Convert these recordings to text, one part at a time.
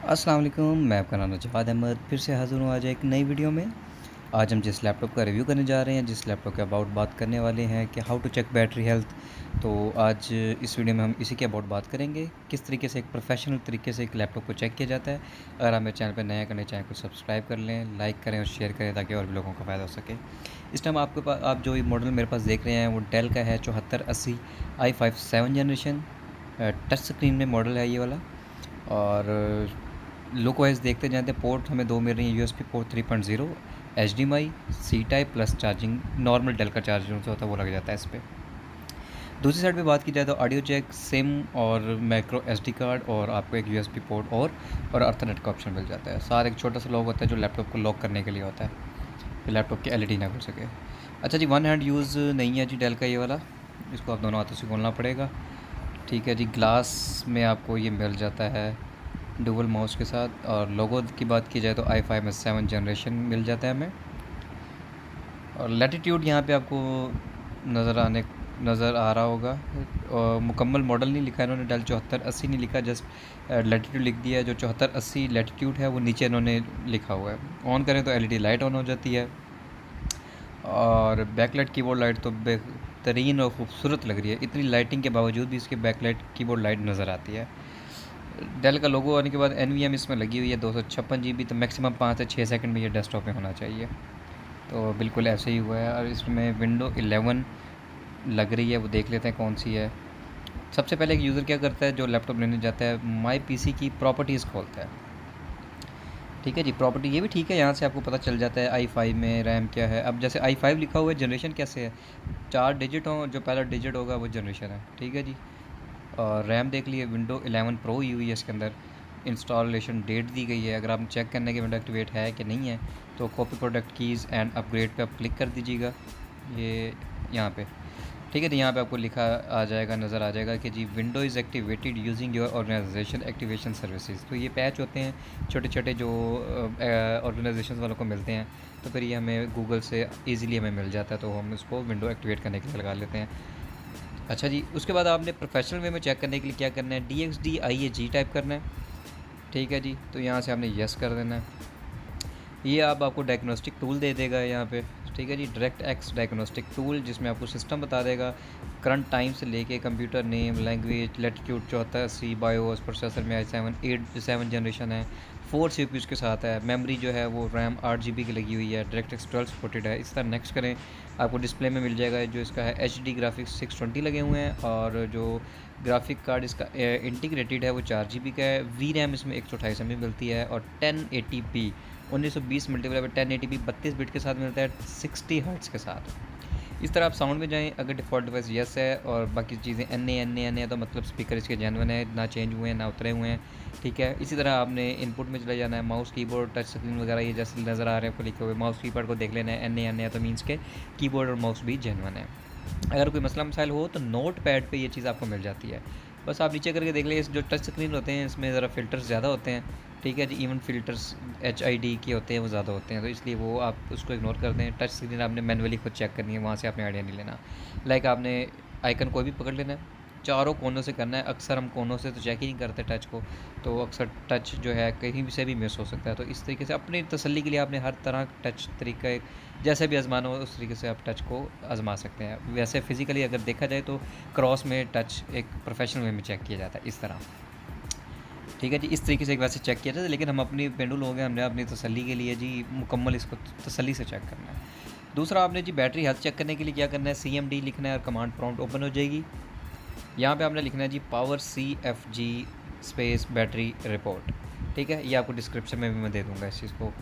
अस्सलाम वालेकुम, मैं आपका नाम जवाद अहमद फिर से हाज़िर हूँ आज एक नई वीडियो में। आज हम जिस लैपटॉप का रिव्यू करने जा रहे हैं, जिस लैपटॉप के अबाउट बात करने वाले हैं कि how to check battery health. तो आज इस वीडियो में हम इसी के अबाउट बात करेंगे, किस तरीके से एक प्रोफेशनल तरीके से एक लैपटॉप को चेक किया जाता है। अगर आप मेरे चैनल पर नया करने चैनल को सब्सक्राइब कर लें, लाइक करें और शेयर करें ताकि और भी लोगों को फ़ायदा हो सके। इस टाइम आपके पास आप जो मॉडल मेरे पास देख रहे हैं वो डेल का है 7480 i5 7 जनरेशन। टच स्क्रीन में मॉडल है ये वाला। और लुक वाइज देखते जाते हैं, पोर्ट हमें दो मिल रही हैं, USB port 3.0, HDMI, C type plus charging. Normal Dell का चार्जर जो होता है वो लग जाता है इस पर। दूसरी साइड पे बात की जाए तो ऑडियो जैक, सिम और माइक्रो SD कार्ड और आपको एक यूएसबी पोर्ट और अर्थनेट का ऑप्शन मिल जाता है। साथ एक छोटा सा लॉक होता है जो लैपटॉप को लॉक करने के लिए होता है कि लैपटॉप की LED ना खुल सके। अच्छा जी, वन हैंड यूज़ नहीं है जी डेल का ये वाला, इसको आप दोनों हाथों से खोलना पड़ेगा। ठीक है जी, ग्लास में आपको ये मिल जाता है डुअल माउस के साथ। और लोगो की बात की जाए तो i5 में 7 जनरेशन मिल जाता है हमें। और लैटिट्यूड यहाँ पे आपको नज़र आ रहा होगा। और मुकम्मल मॉडल नहीं लिखा इन्होंने, डेल 7480 नहीं लिखा, जस्ट लैटिट्यूड लिख दिया है। जो 7480 लैटिट्यूड है वो नीचे इन्होंने लिखा हुआ है। ऑन करें तो LED लाइट ऑन हो जाती है। और बैकलाइट कीबोर्ड लाइट तो बेहतरीन और ख़ूबसूरत लग रही है। इतनी लाइटिंग के बावजूद भी इसकी बैकलाइट कीबोर्ड लाइट नज़र आती है। डेल का लोगो आने के बाद NVMe इसमें लगी हुई है 256 GB, तो मैक्सिमम 5 से 6 सेकंड में ये डेस्कटॉप में होना चाहिए। तो बिल्कुल ऐसे ही हुआ है। और इसमें विंडो 11 लग रही है, वो देख लेते हैं कौन सी है। सबसे पहले एक यूज़र क्या करता है जो लैपटॉप लेने जाता है, माई PC की प्रॉपर्टीज़ खोलता है। ठीक है जी, प्रॉपर्टी ये भी ठीक है, यहाँ से आपको पता चल जाता है i5 में रैम क्या है। अब जैसे i5 लिखा हुआ है, जनरेशन कैसे है, 4 डिजिट हों, जो पहला डिजिट होगा वो जनरेशन है। ठीक है जी। और रैम देख लिए, विंडो 11 प्रो ही हुई है इसके अंदर। इंस्टॉलेशन डेट दी गई है। अगर आप चेक करने के विंडो एक्टिवेट है कि नहीं है तो copy product keys and upgrade पे आप क्लिक कर दीजिएगा, ये यहाँ पे। ठीक है, तो यहाँ पे आपको लिखा आ जाएगा, नज़र आ जाएगा कि जी window is activated using your organisation activation services. तो ये पैच होते हैं छोटे छोटे जो ऑर्गेनाइजेशन वालों को मिलते हैं, तो फिर ये हमें गूगल से ईज़िली हमें मिल जाता है, तो हम इसको विंडो एक्टिवेट करने के लिए लगा लेते हैं। अच्छा जी, उसके बाद आपने प्रोफेशनल वे में चेक करने के लिए क्या करना है, DXD IAG टाइप करना है। ठीक है जी, तो यहाँ से आपने यस कर देना है। ये आपको डायग्नोस्टिक टूल दे देगा यहाँ पे। ठीक है जी, डायरेक्ट एक्स डायग्नोस्टिक टूल, जिसमें आपको सिस्टम बता देगा करंट टाइम से लेके computer name, language, latitude 7480, BIOS, processor में i7 जनरेशन है, 4 CPUs के साथ है। मेमोरी जो है वो रैम 8 GB की लगी हुई है, डायरेक्ट एक्स 12 सपोर्टेड है। इस तरह नेक्स्ट करें, आपको डिस्प्ले में मिल जाएगा जो इसका है HD ग्राफिक्स 620 लगे हुए हैं। और जो ग्राफिक कार्ड इसका इंटीग्रेटेड है वो 4 GB का है। वी रैम इसमें 128 MB मिलती है। और 1080p 1920 मल्टीप्लाई 1080p 32 बिट के साथ मिलता है, 60 हर्ट्ज़ के साथ। इस तरह आप साउंड में जाएं, अगर डिफ़ॉल्ट डिवाइस यस है और बाकी चीज़ें एन ए तो मतलब स्पीकर इसके जेन्युइन है, ना चेंज हुए हैं ना उतरे हुए हैं। ठीक है, इसी तरह आपने इनपुट में चले जाना है, माउस कीबोर्ड टच स्क्रीन वगैरह ये जैसे नज़र आ रहे हैं आपको लिखे हुए, माउस कीबोर्ड को देख लेना है, एन ए तो मीन्स के कीबोर्ड और माउस भी जेन्युइन है। अगर कोई मसला मसाइल हो तो नोट पैड पर ये चीज़ आपको मिल जाती है। बस आप नीचे करके देख लीजिए, जो टच स्क्रीन होते हैं इसमें ज़रा फ़िल्टर्स ज़्यादा होते हैं। ठीक है जी, इवन फ़िल्टर्स HID के होते हैं वो ज़्यादा होते हैं, तो इसलिए वो आप उसको इग्नोर कर दें। टच स्क्रीन आपने मैनुअली खुद चेक करनी है, वहाँ से आपने आइडिया नहीं लेना। लाइक आपने आइकन कोई भी पकड़ लेना है, चारों कोनों से करना है। अक्सर हम कोनों से तो चेक ही नहीं करते टच को, तो अक्सर टच जो है कहीं से भी मिस हो सकता है। तो इस तरीके से अपनी तसल्ली के लिए आपने हर तरह टच तरीका जैसे भी आजमाना हो उस तरीके से आप टच को आजमा सकते हैं। वैसे फ़िज़िकली अगर देखा जाए तो क्रॉस में टच एक प्रोफेशनल वे में चेक किया जाता है इस तरह। ठीक है जी, इस तरीके से एक वैसे चेक किया जाता है, लेकिन हम अपनी पेंडुल हो गए, हमने अपनी तसल्ली के लिए जी मुकम्मल इसको तसल्ली से चेक करना है। दूसरा आपने जी बैटरी हेल्थ चेक करने के लिए क्या करना है, CMD लिखना है और कमांड प्रॉम्प्ट ओपन हो जाएगी। यहाँ पे आपने लिखना है जी power CFG space battery report. ठीक है, ये आपको डिस्क्रिप्शन में भी मैं दे दूँगा इस चीज़ को।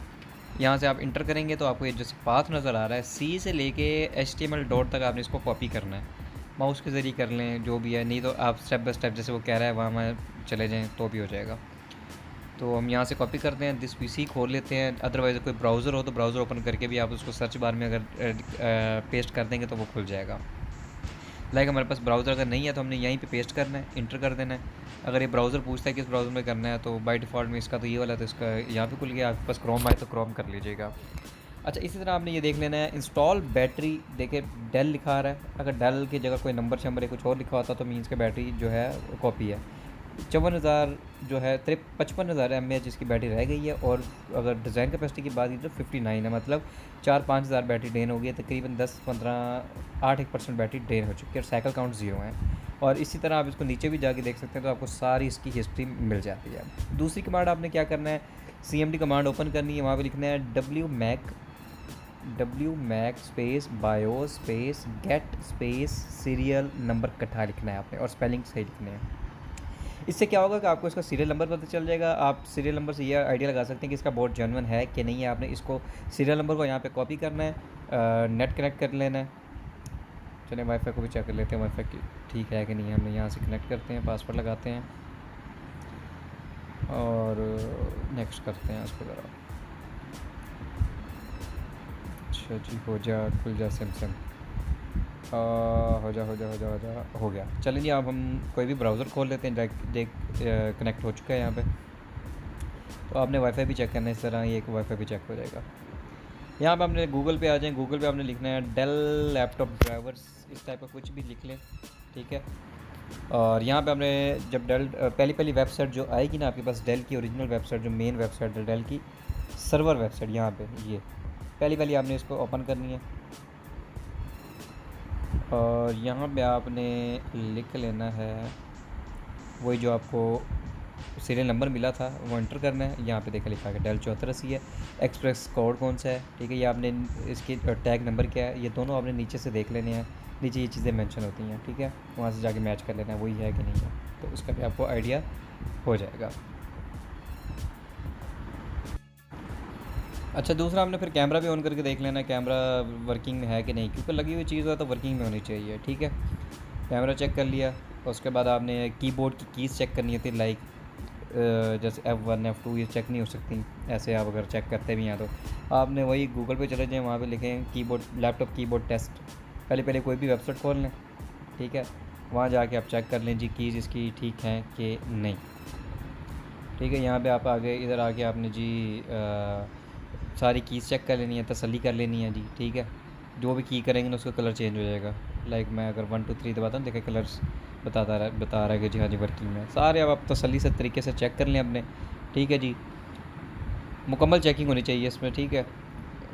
यहाँ से आप इंटर करेंगे तो आपको ये जैसे पाथ नज़र आ रहा है, C से लेके HTML डॉट तक आपने इसको कॉपी करना है। माउस के ज़रिए कर लें जो भी है, नहीं तो आप स्टेप बाय स्टेप जैसे वो कह रहा है वहाँ चले जाएँ तो भी हो जाएगा। तो हम यहाँ से कॉपी करते हैं, दिस PC खोल लेते हैं। अदरवाइज़ कोई ब्राउज़र हो तो ब्राउज़र ओपन करके भी आप उसको सर्च बार में अगर पेस्ट कर देंगे तो वो खुल जाएगा। लाइक हमारे पास ब्राउज़र अगर नहीं है तो हमने यहीं पे पेस्ट करना है, इंटर कर देना है। अगर ये ब्राउज़र पूछता है किस ब्राउज़र में करना है तो बाय डिफ़ॉल्ट में इसका तो ये वाला, तो इसका यहाँ पे खुल गया। आपके पास क्रोम आए तो क्रोम कर लीजिएगा। अच्छा, इसी तरह आपने ये देख लेना है इंस्टॉल बैटरी, देखिए डेल लिखा आ रहा है। अगर डेल की जगह कोई नंबर शंबर या कुछ और लिखा होता तो मीन्स के बैटरी जो है कॉपी है। 54,000 जो है 55,000 mAh इसकी बैटरी रह गई है। और अगर डिज़ाइन कैपेसिटी की बात की तो 59 है, मतलब 4-5 हज़ार बैटरी ड्रेन हो गई है, तकरीबन 10-15 8-1% बैटरी ड्रेन हो चुकी है और साइकिल काउंट 0 है। और इसी तरह आप इसको नीचे भी जाके देख सकते हैं तो आपको सारी इसकी हिस्ट्री मिल जाती है। दूसरी कमांड आपने क्या करना है, CMD कमांड ओपन करनी है, वहाँ पे लिखना है wmac space BIOS space get space serial number इकट्ठा लिखना है आपने और स्पेलिंग सही लिखने हैं। इससे क्या होगा कि आपको इसका सीरियल नंबर पता चल जाएगा। आप सीरियल नंबर से ये आइडिया लगा सकते हैं कि इसका बोर्ड जेन्युइन है कि नहीं है। आपने इसको सीरियल नंबर को यहाँ पे कॉपी करना है, नेट कनेक्ट कर लेना है। चलिए वाईफाई को भी चेक कर लेते हैं वाईफाई की ठीक है कि नहीं है। हमने यहाँ से कनेक्ट करते हैं, पासवर्ड लगाते हैं और नेक्स्ट करते हैं इसको ज़रा। अच्छा जी, हो जा, खुल जा सिम हो जा हो गया। चलिए जी, अब हम कोई भी ब्राउज़र खोल लेते हैं। देख कनेक्ट हो चुका है यहाँ पे। तो आपने वाईफाई भी चेक करना है इस तरह, ये एक वाईफाई भी चेक हो जाएगा। यहाँ पे आपने गूगल पे आ जाए, गूगल पे आपने लिखना है डेल लैपटॉप ड्राइवर्स, इस टाइप का कुछ भी लिख लें, ठीक है। और यहाँ पे आपने जब डेल पहली वेबसाइट जो आएगी ना आपके पास, डेल की ओरिजिनल वेबसाइट जो मेन वेबसाइट है डेल की सर्वर वेबसाइट, यहाँ पे ये पहली आपने इसको ओपन करनी है। और यहाँ पे आपने लिख लेना है वही जो आपको सीरियल नंबर मिला था वो एंटर करना है। यहाँ पे देखा लिखा है डेल 7480 है। एक्सप्रेस कोड कौन सा है, ठीक है, ये आपने इसकी टैग नंबर क्या है, ये दोनों आपने नीचे से देख लेने हैं। नीचे ये चीज़ें मेंशन होती हैं, ठीक है, वहाँ से जाके मैच कर लेना है वही है कि नहीं है, तो उसका भी आपको आइडिया हो जाएगा। अच्छा, दूसरा हमने फिर कैमरा भी ऑन करके देख लेना है कैमरा वर्किंग में है कि नहीं, क्योंकि लगी हुई चीज़ है तो वर्किंग में होनी चाहिए, ठीक है। कैमरा चेक कर लिया, उसके बाद आपने कीबोर्ड की कीज़ चेक करनी होती है, लाइक जैसे F1 F2 ये चेक नहीं हो सकती ऐसे। आप अगर चेक करते भी हैं तो आपने वही गूगल पे चले जाएँ, वहाँ पे लिखें कीबोर्ड लैपटॉप कीबोर्ड टेस्ट। पहले कोई भी वेबसाइट खोल लें, ठीक है, वहाँ जाके आप चेक कर लें जी कीज़ इसकी ठीक हैं कि नहीं, ठीक है। यहाँ पे आप आगे इधर आके आपने जी सारी कीज़ चेक कर लेनी है, तसल्ली कर लेनी है जी, ठीक है। जो भी की करेंगे ना उसका कलर चेंज हो जाएगा। लाइक मैं अगर 1 2 3 दबाता हूँ, देखिए कलर्स बता रहा है कि जी हाँ जी वर्किंग में सारे। अब आप तसल्ली से तरीके से चेक कर लें अपने, ठीक है जी, मुकम्मल चेकिंग होनी चाहिए इसमें, ठीक है।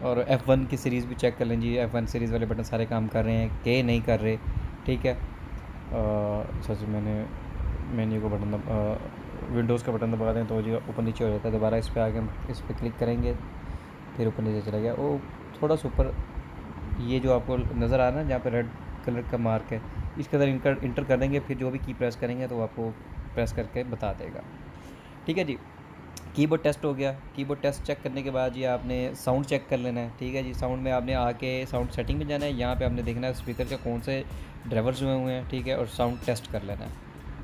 और F1 की सीरीज़ भी चेक कर लें जी, F1 सीरीज़ वाले बटन सारे काम कर रहे हैं कि नहीं कर रहे, ठीक है। सच मैंने मेन्यू को बटन विंडोज़ का बटन दबा दें तो जी ऊपर नीचे हो जाता है। दोबारा इस पर आके इस पर क्लिक करेंगे फिर ऊपर नीचे चला गया। वो थोड़ा सा ऊपर ये जो आपको नज़र आ रहा है ना जहाँ पे रेड कलर का मार्क है, इसके अंदर इंटर कर देंगे, फिर जो भी की प्रेस करेंगे तो आपको प्रेस करके बता देगा, ठीक है जी। कीबोर्ड टेस्ट हो गया। कीबोर्ड टेस्ट चेक करने के बाद जी आपने साउंड चेक कर लेना है, ठीक है जी। साउंड में आपने आके साउंड सेटिंग में जाना है, यहाँ पे आपने देखना है स्पीकर के कौन से ड्राइवर्स हुए हैं, ठीक है, और साउंड टेस्ट कर लेना है।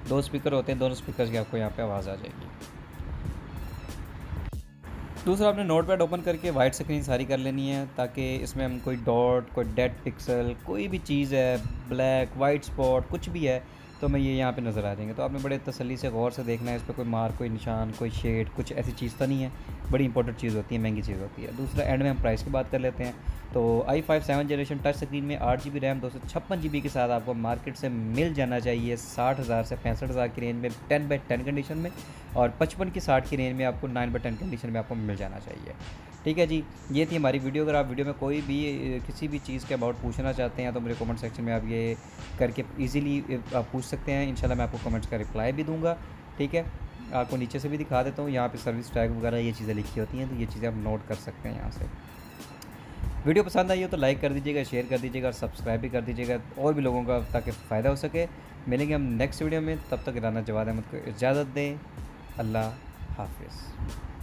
2 स्पीकर होते हैं, दोनों स्पीकर की आपको यहाँ पे आवाज़ आ जाएगी। दूसरा आपने नोटपैड ओपन करके वाइट स्क्रीन सारी कर लेनी है, ताकि इसमें हम कोई डॉट, कोई डेड पिक्सल, कोई भी चीज़ है, ब्लैक वाइट स्पॉट कुछ भी है तो हमें ये यहाँ पे नज़र आ जाएंगे। तो आपने बड़े तसल्ली से गौर से देखना है इस पर कोई मार्क, कोई निशान, कोई शेड, कुछ ऐसी चीज़ तो नहीं है। बड़ी इंपॉर्टेंट चीज़ होती है, महंगी चीज़ होती है। दूसरा एंड में हम प्राइस की बात कर लेते हैं। तो i5 7 जनरेशन टच स्क्रीन में 8 GB रैम 256 GB के साथ आपको मार्केट से मिल जाना चाहिए 60,000 से 65,000 की रेंज में 10/10 कंडीशन में, और 55 की 60 की रेंज में आपको 9/10 कंडीशन में आपको मिल जाना चाहिए, ठीक है जी। ये थी हमारी वीडियो। अगर आप वीडियो में कोई भी किसी भी चीज़ के अबाउट पूछना चाहते हैं तो मेरे कमेंट सेक्शन में आप ये करके इजीली आप पूछ सकते हैं। इंशाल्लाह मैं आपको कमेंट्स का रिप्लाई भी दूंगा, ठीक है। आपको नीचे से भी दिखा देता हूँ, यहाँ पे सर्विस टैग वगैरह ये चीज़ें लिखी होती हैं, तो ये चीज़ें आप नोट कर सकते हैं यहाँ से। वीडियो पसंद आई हो तो लाइक कर दीजिएगा, शेयर कर दीजिएगा और सब्सक्राइब भी कर दीजिएगा और भी लोगों का, ताकि फ़ायदा हो सके। मिलेंगे हम नेक्स्ट वीडियो में, तब तक राना जवाद अहमद को इजाज़त दें। अल्लाह हाफिज़।